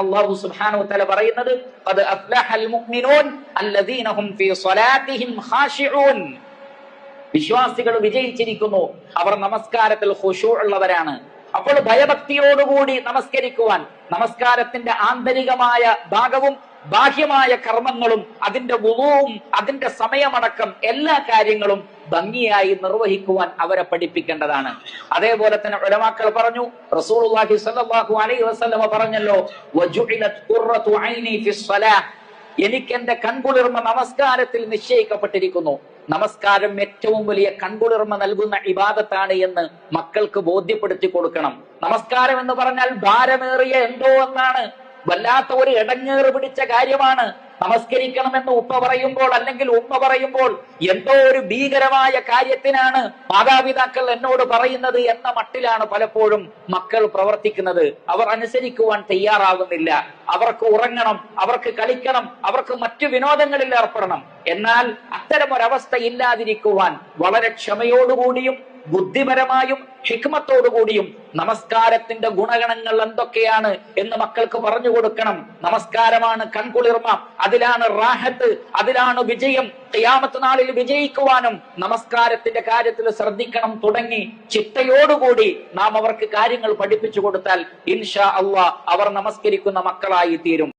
അല്ലാഹു സുബ്ഹാനഹു വതആല പറയുന്നത് ഖദ് അഫ്ലഹൽ മുഅ്മിനൂൻ അല്ലദീന ഹും ഫീ സ്വലാത്തിഹിം ഖാശിഊൻ. വിശ്വാസികൾ വിജയിച്ചിരിക്കുന്നു, അവർ നമസ്കാരത്തിൽ ഖുശൂ ഉള്ളവരാണ്. അപ്പോൾ ഭയഭക്തിയോടുകൂടി നമസ്കരിക്കുവാൻ, നമസ്കാരത്തിന്റെ ആന്തരികമായ ഭാഗവും ബാഹ്യമായ കർമ്മങ്ങളും അതിന്റെ വുളൂവും അതിന്റെ സമയമടക്കം എല്ലാ കാര്യങ്ങളും ഭംഗിയായി നിർവഹിക്കുവാൻ അവരെ പഠിപ്പിക്കേണ്ടതാണ്. അതേപോലെ തന്നെ ഉലമാക്കൾ പറഞ്ഞു, റസൂലുള്ളാഹി സ്വല്ലല്ലാഹു അലൈഹി വസല്ലമ പറഞ്ഞല്ലോ, വജുഇലത് ഖുർറതു ഐനി ഫിസ്സലാഹ്, എനിക്ക് എന്റെ കൺകുളിർമ നമസ്കാരത്തിൽ നിശ്ചയിക്കപ്പെട്ടിരിക്കുന്നു. നമസ്കാരം ഏറ്റവും വലിയ കൺകുളിർമ നൽകുന്ന ഇബാദത്താണ് എന്ന് മക്കൾക്ക് ബോധ്യപ്പെടുത്തി കൊടുക്കണം. നമസ്കാരം എന്ന് പറഞ്ഞാൽ ഭാരമേറിയ എന്തോ എന്നാണ്, വല്ലാത്ത ഒരു ഇടങ്ങേറ് പിടിച്ച കാര്യമാണ്. നമസ്കരിക്കണമെന്ന് ഉപ്പ പറയുമ്പോൾ അല്ലെങ്കിൽ ഉമ്മ പറയുമ്പോൾ എന്തോ ഒരു ഭീകരമായ കാര്യത്തിനാണ് മാതാപിതാക്കൾ എന്നോട് പറയുന്നത് എന്ന മട്ടിലാണ് പലപ്പോഴും മക്കൾ പ്രവർത്തിക്കുന്നത്. അവർ അനുസരിക്കുവാൻ തയ്യാറാകുന്നില്ല. അവർക്ക് ഉറങ്ങണം, അവർക്ക് കളിക്കണം, അവർക്ക് മറ്റു വിനോദങ്ങളിൽ ഏർപ്പെടണം. എന്നാൽ അത്തരമൊരവസ്ഥ ഇല്ലാതിരിക്കുവാൻ വളരെ ക്ഷമയോടുകൂടിയും ബുദ്ധിപരമായും ഹിക്മത്തോടുകൂടിയും നമസ്കാരത്തിന്റെ ഗുണഗണങ്ങൾ എന്തൊക്കെയാണ് എന്ന് മക്കൾക്ക് പറഞ്ഞു കൊടുക്കണം. നമസ്കാരമാണ് കൺകുളിർമ, അതിലാണ് റാഹത്ത്, അതിലാണ് വിജയം. ഖിയാമത്ത് നാളിൽ വിജയിക്കുവാനും നമസ്കാരത്തിന്റെ കാര്യത്തിൽ ശ്രദ്ധിക്കണം തുടങ്ങി ചിട്ടയോടുകൂടി നാം അവർക്ക് കാര്യങ്ങൾ പഠിപ്പിച്ചു കൊടുത്താൽ ഇൻഷാ അല്ലാഹ് അവർ നമസ്കരിക്കുന്ന മക്കളായി തീരും.